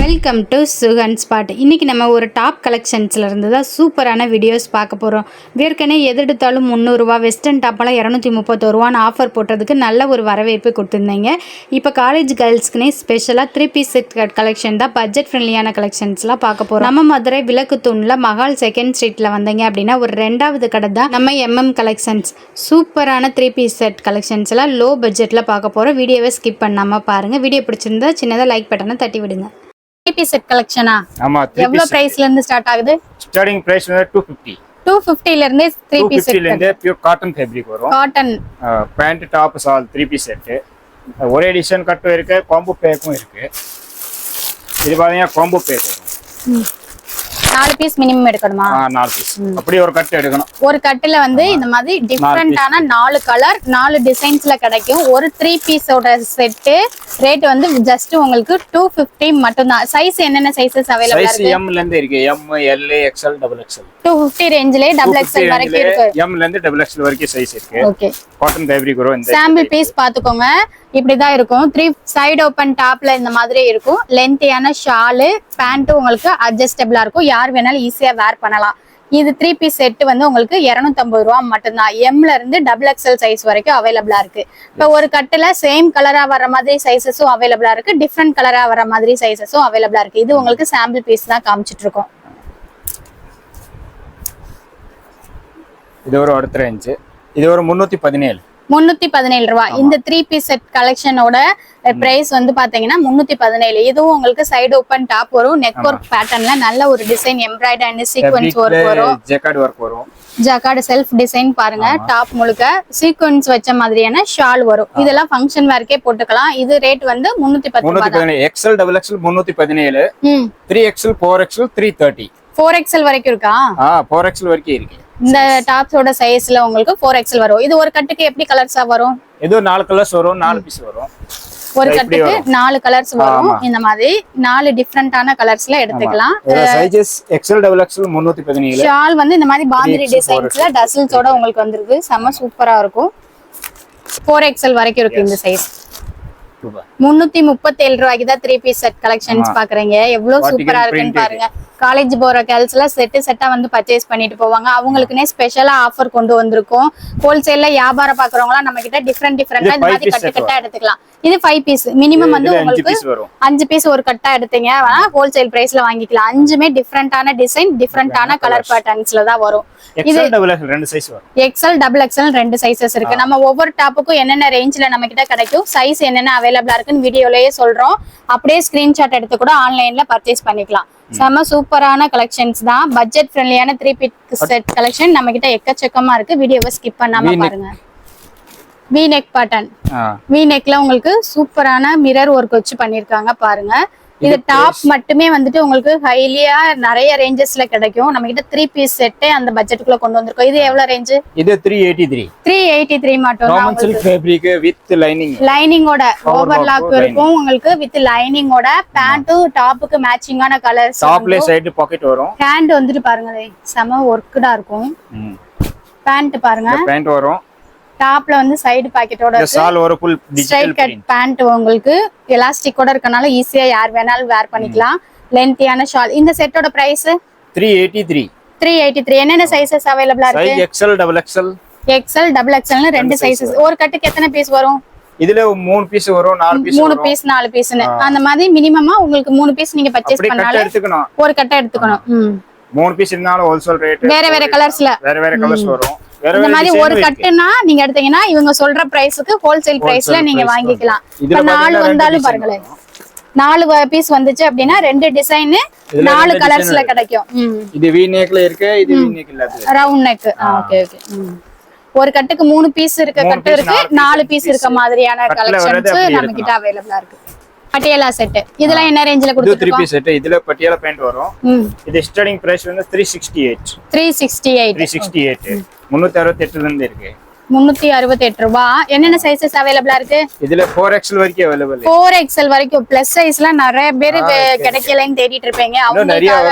Welcome to Sugan spot. இன்றைக்கி நம்ம ஒரு டாப் கலெக்ஷன்ஸில் இருந்து தான் சூப்பரான வீடியோஸ் பார்க்க போகிறோம். ஏற்கனவே எதெடுத்தாலும் 300 ரூபா, வெஸ்டர்ன் டாப்பெல்லாம் 231 ரூபான்னு ஆஃபர் போட்டதுக்கு நல்ல ஒரு வரவேற்பு கொடுத்துருந்தீங்க. இப்போ காலேஜ் கேர்ள்ஸ்க்குனே ஸ்பெஷலாக 3 பீஸ் செட் கலெக்ஷன் தான், பட்ஜெட் ஃப்ரெண்ட்லியான கலெக்ஷன்ஸ்லாம் பார்க்க போகிறோம். நம்ம மதுரை விளக்கு தூணில் மகால் செகண்ட் ஸ்ட்ரீட்டில் வந்தீங்க அப்படின்னா ஒரு ரெண்டாவது கடை தான் நம்ம MM கலெக்ஷன்ஸ். சூப்பரான 3 பீஸ் செட் கலெக்ஷன்ஸ் எல்லாம் லோ பட்ஜெட்டில் பார்க்க போகிறோம். வீடியோவை ஸ்கிப் பண்ணாமல் பாருங்கள். வீடியோ பிடிச்சிருந்தா சின்னதாக லைக் பட்டனை தட்டி விடுங்க. 3 பீஸ் செட் கலெக்ஷனா? ஆமா. எவ்வளவு பிரைஸ்ல இருந்து ஸ்டார்ட் ஆகுது? ஸ்டார்டிங் பிரைஸ் வந்து 250 ல இருந்து 3 பீஸ் செட். 250 ல இருந்து பியூர் காட்டன் ஃபேப்ரிக் வரும். காட்டன் பேண்ட் டாப் சால் 3 பீஸ் செட். ஒரே டிசைன் கட்டும் இருக்கு, காம்போ பேக்கும் இருக்கு. இது பாத்தீங்கன்னா காம்போ பேக் வரும். 4 பீஸ் மினிமம் எடுக்கணுமா? 4 பீஸ். அப்படி ஒரு கட் எடுக்கணும். ஒரு கட்டில வந்து இந்த மாதிரி டிஃபரண்டான 4 கலர் 4 டிசைன்ஸ்ல கிடைக்கும். ஒரு 3 பீஸோட செட் ரேட் வந்து ஜஸ்ட் உங்களுக்கு 250 மட்டும் தான். சைஸ் என்னென்ன சைஸஸ் அவேலபிளா இருக்கு? சைஸ் M ல இருந்து இருக்கு. M, L, XL, XXL. 250 ரேஞ்சிலே XXL வரைக்கும் இருக்கு. M ல இருந்து XXL வரைக்கும் சைஸ் இருக்கு. ஓகே. காட்டன் ஃபேப்ரிக் வரும். இந்த சாம்பிள் பீஸ் பாத்துக்கோங்க. இப்படிதான் இருக்கும். 3 சைடு ஓபன் டாப்ல இந்த மாதிரி இருக்கும். லென்த்தியான ஷாலு, பேண்ட் உங்களுக்கு அட்ஜஸ்டபிளா இருக்கும். யார் வேணாலும் ஈஸியா வேர் பண்ணலாம். இது 3 பீஸ் செட் வந்து உங்களுக்கு 250 ரூபா மட்டும்தான். M ல இருந்து XXL சைஸ் வரைக்கும் அவைலபிளா இருக்கு. இப்போ ஒரு கட்டுல சேம் கலரா வர மாதிரி சைஸஸும் அவைலபிளா இருக்கு, டிஃப்ரெண்ட் கலரா வர மாதிரி சைஸஸும் அவைலபிளா இருக்கு. இது உங்களுக்கு சாம்பிள் பீஸ் தான் காமிச்சிட்டு இருக்கோம். இது ஒரு அடுத்த ரேஞ்ச். இது ஒரு 317 ரூபா. இந்த 3 பீஸ் செட் கலெக்ஷனோட பிரைஸ் வந்து பாத்தீங்கன்னா 317. இதுவும் உங்களுக்கு சைடு ஓபன் டாப் வரும். நெக் ஒர்க் பேட்டர்ன்ல நல்ல ஒரு design, embroidery and sequence work வரும். ஜக்கார்ட் ஒர்க் வரும். ஜக்கார்ட் செல்ஃப் டிசைன் பாருங்க. டாப் முழுக்க சீக்வென்ஸ் வச்ச மாதிரியான ஷால் வரும். இதெல்லாம் ஃபங்க்ஷன் வேர்க்கே போட்டுக்கலாம். இது ரேட் வந்து 310. XL, XXL 317. 3XL, 4XL 330. 4XL வரைக்கும் இருக்கா? 4XL வரைக்கும் இருக்கு. இந்த டாப்ஸோட சைஸ்ல உங்களுக்கு 4XL வரும். இது ஒரு கட்டுக்கு எப்படி கலர்ஸா வரும்? இது 4 கலர்ஸ் வரும், 4 பீஸ் வரும். ஒரு கட்டுக்கு 4 கலர்ஸ் வரும். இந்த மாதிரி 4 டிஃபரண்டான கலர்ஸ்ல எடுத்துக்கலாம். Sizes XL, XXL 317. ஷால் வந்து இந்த மாதிரி பாந்திரி டிசைன்ஸ்ல டசல்ஸோட உங்களுக்கு வந்திருக்கு. செம சூப்பரா இருக்கும். 4XL வரைக்கும் இருக்கு இந்த சைஸ். 337 ரூபாய்க்கு தான் 3 பீஸ் செட் கலெக்ஷன்ஸ் பாக்குறீங்க. எவ்வளவு சூப்பரா இருக்குன்னு பாருங்க. காலேஜ் போற கேர்ள்ஸ் எல்லாம் செட்டா வந்து பர்ச்சேஸ் பண்ணிட்டு போவாங்க. அவங்களுக்குனே ஸ்பெஷலா ஆஃபர் கொண்டு வந்திருக்கோம். ஹோல்சேல்ல வியாபாரம் பாக்குறவங்க எல்லாம் நம்ம கிட்ட டிஃபரெண்டா இந்த மாதிரி கட்டா எடுத்துக்கலாம். இது 5 பீஸ் மினிமம் வந்து உங்களுக்கு 5 பீஸ் ஒரு கட்டா எடுத்தீங்க ஹோல்சேல் பிரைஸ்ல வாங்கிக்கலாம். 5மே டிஃபரெண்டான டிசைன், டிஃபரெண்டான கலர் பேட்டர்ன்ஸ்ல தான் வரும். இது XL, XXL 2 சைஸஸ் இருக்கு. நம்ம ஒவ்வொரு டாப்புக்கும் என்னென்ன ரேஞ்ச்ல நம்ம கிட்ட கிடைக்கும், சைஸ் என்னென்ன அவைலபிளா இருக்குன்னு வீடியோலயே சொல்றோம். அப்படியே ஸ்கிரீன்ஷாட் எடுத்து கூட ஆன்லைன்ல பர்ச்சேஸ் பண்ணிக்கலாம். செம சூப்பரான கலெக்ஷன்ஸ் தான். பட்ஜெட் ஃப்ரெண்ட்லியான 3 பீஸ் செட் கலெக்ஷன் நம்ம கிட்ட எக்கச்சக்கமா இருக்கு. வீடியோவை ஸ்கிப் பண்ணாம பாருங்க. V neck pattern. V neckல உங்களுக்கு சூப்பரான மிரர் ஒர்க் வச்சு பண்ணிருக்காங்க பாருங்க. இது டாப் மட்டுமே வந்துட்டு உங்களுக்கு ஹைலியா நிறைய ரேஞ்சஸ்ல கிடைக்கும். நம்ம கிட்ட 3 பீஸ் செட் அந்த பட்ஜெட்டுக்குள்ள கொண்டு வந்திருக்கோம். இது எவ்வளவு ரேஞ்ச்? இது 383 மட்டும் தான். நார்மல் ஃபேப்ரிக் வித் லைனிங்கோட ஓவர்லாக் இருக்கும் உங்களுக்கு. வித் லைனிங்கோட பேண்ட் டாப்புக்கு மேட்சிங்கான கலர்ஸ். டாப்ல சைடு பாக்கெட் வரும். ஹேண்ட் வந்துட்டு பாருங்க, செம ஒர்க்டா இருக்கும். பேண்ட் பாருங்க, பேண்ட் வரும். டாப்ல வந்து சைடு பாக்கெட்டோட இருக்கு. சால் ஒரு ফুল டிஜிட்டல் கட் பேண்ட் உங்களுக்கு எலாஸ்டிக்கோட இருக்கனால ஈஸியா யார் வேணாலும் வேர் பண்ணிக்கலாம். லென்த்தியான ஷால். இந்த செட்டோட பிரைஸ் 383. என்னென்ன சைஸஸ் அவேலபிளா இருக்கு? XL, XXL ன்னு 2 சைஸஸ். ஒரு கட்டுக்கு எத்தனை பீஸ் வரும்? இதுல 3 பீஸ் வரும், 4 பீஸ் வரும். 3 பீஸ் 4 பீஸ்னு அந்த மாதிரி மினிமமா உங்களுக்கு 3 பீஸ் நீங்க பர்ச்சேஸ் பண்ணாலே ஒரு கட்டை எடுத்துக்கணும். 3 பீஸ் இருந்தாலும் ஹோல்சேல் ரேட் வேற கலர்ஸ்ல வேற கலர்ஸ் வரும். இந்த மாதிரி ஒரு கட்டுனா நீங்க எடுத்தீங்கன்னா இவங்க சொல்ற பிரைஸ்க்கு ஹோல்சேல் பிரைஸ்ல நீங்க வாங்கிக்கலாம். இப்ப 4 வந்தாலும் பாருங்களேன், 4 பீஸ் வந்துச்சு அப்படின்னா 2 டிசைன் 4 கலர்ஸ்ல கிடைக்கும். இது V neckல இருக்கு, இது V neck இல்ல, ரவுண்ட் நெக். ஓகே. ஒரு கட்டுக்கு 3 பீஸ் இருக்க கட்டு இருக்கு, 4 பீஸ் இருக்க மாதிரியான கலெக்ஷன்ஸ் நம்ம கிட்ட அவேலபிளா இருக்கு. பட்டியாலா செட். இதெல்லாம் என்ன ரேஞ்சில கொடுத்துருக்கோம்? 3 பீஸ் செட். இதுல பட்டியாலா பேண்ட் வரும். இது ஸ்டார்டிங் பிரைஸ் வந்து 368. 368 ல இருந்து இருக்கு. 368 ரூபாய். என்னென்ன சைஸஸ் அவேலபிளா இருக்கு? இதுல 4XL வரைக்கும் அவேலபிள். 4XL வரைக்கும் பிளஸ் சைஸ்ல நிறைய பேர் கிடைக்கலன்னு தேடிட்டு இருப்பீங்க. அவங்களுக்காக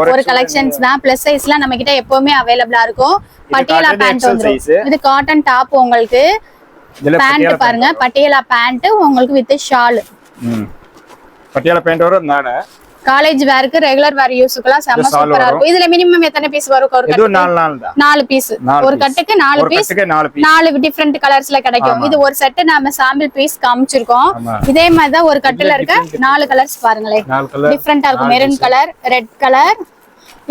ஒரு கலெக்ஷன்ஸ் தான். பிளஸ் சைஸ்ல நம்ம கிட்ட எப்பவுமே அவேலபிளா இருக்கும். பட்டியாலா பேண்ட் வந்துரும். இது காட்டன் டாப் உங்களுக்கு. பேண்ட் பாருங்க, பட்டியாலா பேண்ட் உங்களுக்கு வித் ஷால். பட்டியாலா பேண்ட் வரும். காலேஜ் வேருக்கு ரெகுலர் வேர் யூஸ்க்குலாம் செம சூப்பரா இருக்கும். இதுல மினிமம் எத்தனை பீஸ் வரும்? ஒரு இது 4 தான். 4 பீஸ். ஒரு கட்டுக்கு 4 பீஸ். 4 டிஃபரண்ட் கலர்ஸ்ல கிடைக்கும். இது ஒரு செட் நாம சாம்பிள் பீஸ் காமிச்சிருக்கோம். இதே மாதிரி தான் ஒரு கட்டுல இருக்க 4 கலர்ஸ் பாருங்களே. டிஃபரெண்டா இருக்கும். மெரூன் கலர், ரெட் கலர்,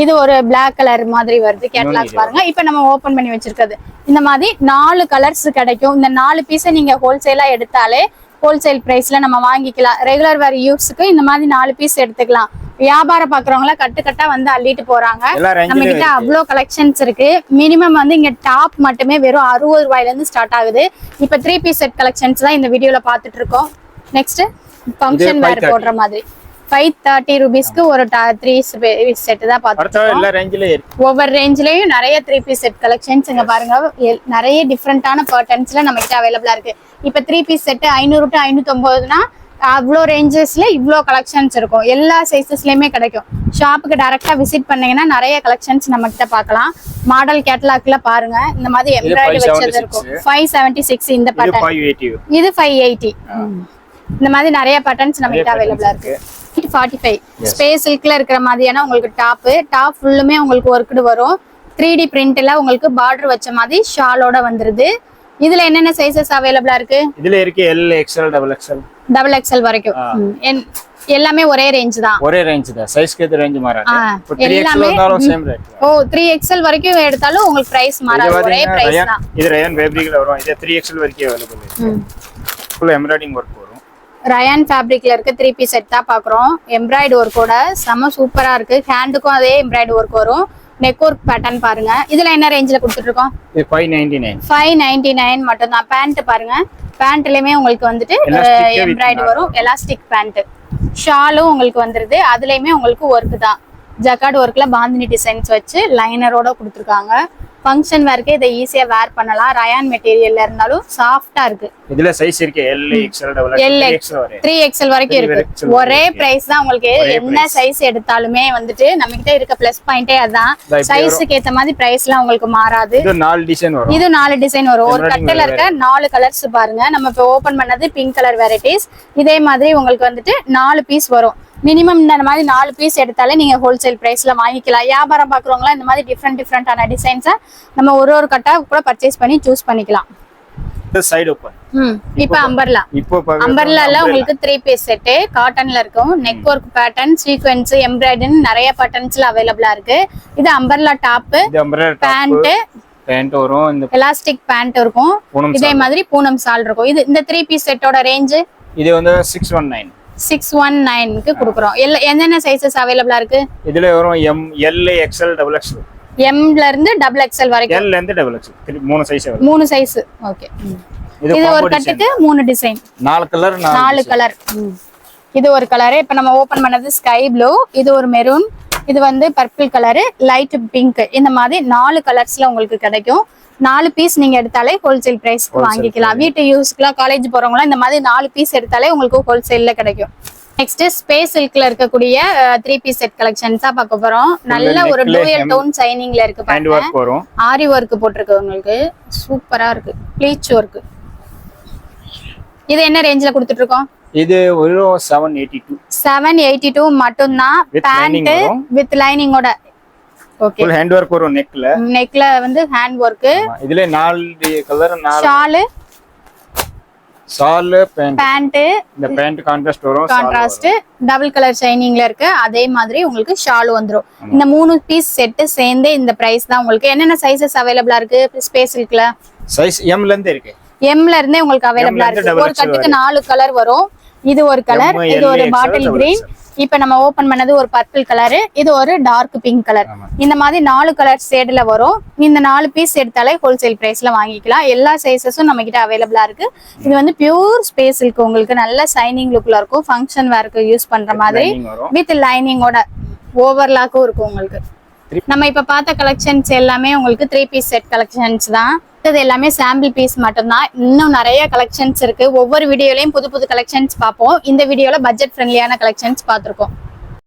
இது ஒரு Black கலர் மாதிரி வருது. கேட்டலாக் பாருங்க. இப்போ நம்ம ஓபன் பண்ணி வச்சிருக்கிறது இந்த மாதிரி 4 கலர்ஸ் கிடைக்கும். இந்த 4 பீஸை நீங்க ஹோல்சேலா எடுத்தாலே ஹோல்சேல் பிரைஸ்ல நம்ம வாங்கிக்கலாம். ரெகுலர் வேர் யூஸ்க்கு இந்த மாதிரி 4 பீஸ் எடுத்துக்கலாம். வியாபாரம் பாக்குறவங்கள கட்டு கட்டா வந்து அள்ளிட்டு போறாங்க. நம்ம கிட்ட அவ்வளோ கலெக்ஷன்ஸ் இருக்கு. மினிமம் வந்து இங்க டாப் மட்டுமே வெறும் 60 ரூபாயில இருந்து ஸ்டார்ட் ஆகுது. இப்ப 3 பீஸ் செட் கலெக்ஷன்ஸ் தான் இந்த வீடியோல பாத்துட்டு இருக்கோம். நெக்ஸ்ட் ஃபங்க்ஷன் வேர் போடுற மாதிரி 530 ரூபீஸ்க்கு ஒரு 3 பீஸ் செட் தான் பாத்துட்டோம். ஒவ்வொரு ரேஞ்சிலயும் நிறைய 3 பீஸ் செட் கலெக்ஷன்ஸ் இங்க பாருங்க. நிறைய டிஃப்ரெண்டான பேட்டர்ன்ஸ்ல நம்ம கிட்ட அவைலபிளா இருக்கு. இப்ப 3 பீஸ் செட் 500 to 550னா அவ்வளோ ரேஞ்சஸ்ல இவ்வளோ கலெக்ஷன்ஸ் இருக்கும். எல்லா சைசஸ்லயுமே கிடைக்கும். ஷாப்புக்கு டைரக்டா விசிட் பண்ணீங்கன்னா நிறைய கலெக்ஷன்ஸ் நம்ம கிட்ட பார்க்கலாம். மாடல் கேட்டலாக்ல பாருங்க. இந்த மாதிரி எம்ப்ராய்டரி வச்சது இருக்கும். 576 இந்த பேட்டர்ன். இது 580. இந்த மாதிரி நிறைய பேட்டர்ன்ஸ் நம்ம கிட்ட அவைலபிளா இருக்கு. 45 ஸ்பேஸ் சில்க்ல இருக்கிற மாதிரியான உங்களுக்கு டாப் ஃபுல்லுமே உங்களுக்கு ஒர்க்டு வரும். 3D பிரிண்ட்ல உங்களுக்கு பார்டர் வச்ச மாதிரி ஷாலோட வந்துருது. இதுல என்னென்ன சைஸஸ் அவைலபிளா இருக்கு? இதுல இருக்கு L, XL, XXL வரைக்கும் எல்லாமே ஒரே ரேஞ்ச் தான். ஒரே ரேஞ்ச் தான். சைஸ்க்கு ஏத்த ரேஞ்ச் மாறாது. எல்லாமே சேம் ரேட். 3XL வரைக்கும் எடுத்தாலும் உங்களுக்கு பிரைஸ் மாறாது. ஒரே பிரைஸ் தான். இது ரயான் ஃபேப்ரிக்ல வரும். இது 3XL வரைக்கும் அவைலபிள் இருக்கு. ஃபுல் எம்ப்ராய்டிங் வொர்க் வரும். ரயான் ஃபேப்ரிக்ல இருக்க 3 பீஸ் செட் தான் பாக்குறோம். எம்ப்ராய்டரி ஒர்க்கோட செம சூப்பரா இருக்கு. ஹேண்டுக்கும் அதே எம்ப்ராய்டரி ஒர்க் வரும். நெக் ஒர்க் பேட்டர்ன் பாருங்க. இதுல என்ன ரேஞ்சில கொடுத்துட்டு இருக்கோம்? 599 மட்டும் தான். பேண்ட் பாருங்க. பேண்ட்லயுமே உங்களுக்கு வந்துட்டு எம்ப்ராய்டரி வரும். Elastic pant. ஷாலும் உங்களுக்கு வந்துருது. அதுலயுமே உங்களுக்கு ஒர்க் தான். ஜக்கார்ட் ஒர்க்ல பாந்தினி டிசைன்ஸ் வச்சு லைனரோட கொடுத்துருக்காங்க. ஃபங்க்ஷன் வேர்க்கு இதை ஈஸியா வேர் பண்ணலாம். ரயான் மெட்டீரியல்ல இருந்தாலும் சாஃப்டா இருக்கு. இதுல சைஸ் இருக்கு L, XL, XXL 3XL வரைக்கும் இருக்கு. ஒரே பிரைஸ் தான். உங்களுக்கு என்ன சைஸ் எடுத்தாலுமே வந்துட்டு நம்ம கிட்ட இருக்க பிளஸ் பாயிண்டே அதான். சைஸ்க்கு ஏத்த மாதிரி பிரைஸ்லாம் உங்களுக்கு மாறாது. இது 4 டிசைன் வரும். இது 4 டிசைன் வரும். ஒரு கட்டல இருக்க 4 கலர்ஸ் பாருங்க. நம்ம இப்ப ஓபன் பண்ணது பிங்க் கலர் வெரைட்டிஸ். இதே மாதிரி உங்களுக்கு வந்துட்டு 4 பீஸ் வரும். மினிமம் இந்த மாதிரி 4 பீஸ் எடுத்தாலே நீங்க ஹோல்சேல் பிரைஸ்ல வாங்கிக்கலாம். வியாபாரம் பாக்குறவங்களா இந்த மாதிரி டிஃப்ரெண்டான டிசைன்ஸை நம்ம ஒரு கட்டா கூட பர்ச்சேஸ் பண்ணி சூஸ் பண்ணிக்கலாம். Side open. இப்போ அம்பர்லால உங்களுக்கு 3 பீஸ் செட் காட்டன்ல இருக்கும். Neck work pattern, sequence, embroidery நிறைய பேட்டர்ன்ஸ்ல அவைலபிளா இருக்கு. இது அம்பர்லா டாப், பேண்ட் வரும். இந்த எலாஸ்டிக் பேண்ட் இருக்கும். இதே மாதிரி பூனம் சால் இருக்கும். இது இந்த 3 பீஸ் செட்டோட ரேஞ்ச் இது வந்து 619க்கு குடுக்குறோம். என்னென்ன சைஸஸ் அவைலபிளா இருக்கு? இதுல வரும் M, L, XL, XXL. M ல இருந்து XXL வரைக்கும். L ல இருந்து XXL 3 size available. 3 size. Okay. இது ஒரு கட்டுக்கு 3 டிசைன். 4 கலர். இது ஒரு கலர். இப்ப நம்ம ஓபன் பண்ணது ஸ்கை ப்ளூ. இது ஒரு மெரூன். இது வந்து பர்பிள் கலர், லைட் பிங்க். இந்த மாதிரி 4 கலர்ஸ்ல உங்களுக்கு கிடைக்கும். 4 பீஸ் நீங்க எடுத்தாலே ஹோல்சேல் பிரைஸ்க்கு வாங்கிக்கலாம். வீட்டு யூஸ்க்குலாம் காலேஜ் போறவங்க இந்த மாதிரி 4 பீஸ் எடுத்தாலே உங்களுக்கு ஹோல்சேல்ல கிடைக்கும். நெக்ஸ்ட் ஸ்பேஸ் சில்க்ல இருக்கக்கூடிய 3 பீஸ் செட் கலெக்ஷன்ஸ் தான் பார்க்க போறோம். நல்ல ஒரு டூயல் டோன் ஷைனிங்ல இருக்கு பாருங்க. ஆரி ஒர்க் போட்டுருக்கு. உங்களுக்கு சூப்பரா இருக்கு. Bleach work. இது என்ன ரேஞ்சில கொடுத்துட்டு இருக்கோம்? இது ஒரு 782 மட்டும் தான். பேண்ட் வித் லைனிங்கோட. ஓகே. ஃபுல் ஹேண்ட் வொர்க் வரும். நெக்ல வந்து ஹேண்ட் வொர்க். இதுல 4 கலர். Shawl pant. இந்த பேண்ட் கான்ட்ராஸ்ட் வரும். கான்ட்ராஸ்ட் டபுள் கலர் ஷைனிங்ல இருக்கு. அதே மாதிரி உங்களுக்கு ஷால் வந்துரும். இந்த 3 பீஸ் செட் சேர்ந்தே இந்த பிரைஸ் தான். உங்களுக்கு என்னென்ன சைஸஸ் அவைலபிளா இருக்கு? ஸ்பேஸ் சில்க்ல சைஸ் M ல இருந்து இருக்கு. M ல இருந்தே உங்களுக்கு அவைலபிளா இருக்கு. ஒரு கட்டுக்கு 4 கலர் வரும். இது ஒரு கலர். இது ஒரு பாட்டில் கிரீன். இப்ப நம்ம ஓபன் பண்ணது ஒரு பர்பிள் கலர். இது ஒரு டார்க் பிங்க் கலர். இந்த மாதிரி 4 கலர் ஷேட்ல வரும். இந்த 4 பீஸ் எடுத்தாலே ஹோல்சேல் பிரைஸ்ல வாங்கிக்கலாம். எல்லா சைஸஸும் நம்ம கிட்ட அவைலபிளா இருக்கு. இது வந்து பியூர் ஸ்பேஸ் சில்க். உங்களுக்கு நல்ல ஷைனிங் லுக்ல இருக்கும். ஃபங்க்ஷன் வேர்க்கு யூஸ் பண்ற மாதிரி வித் லைனிங்கோட ஓவர்லாக்கும் இருக்கும் உங்களுக்கு. நம்ம இப்ப பார்த்த கலெக்ஷன்ஸ் எல்லாமே உங்களுக்கு 3 பீஸ் செட் கலெக்ஷன்ஸ் தான். இது எல்லாமே சாம்பிள் பீஸ் மட்டும்தான். இன்னும் நிறைய கலெக்ஷன்ஸ் இருக்கு. ஒவ்வொரு வீடியோலயும் புது புது கலெக்ஷன்ஸ் பார்ப்போம். இந்த வீடியோல பட்ஜெட் ஃப்ரெண்ட்லியான கலெக்ஷன்ஸ் பார்த்திருக்கோம்.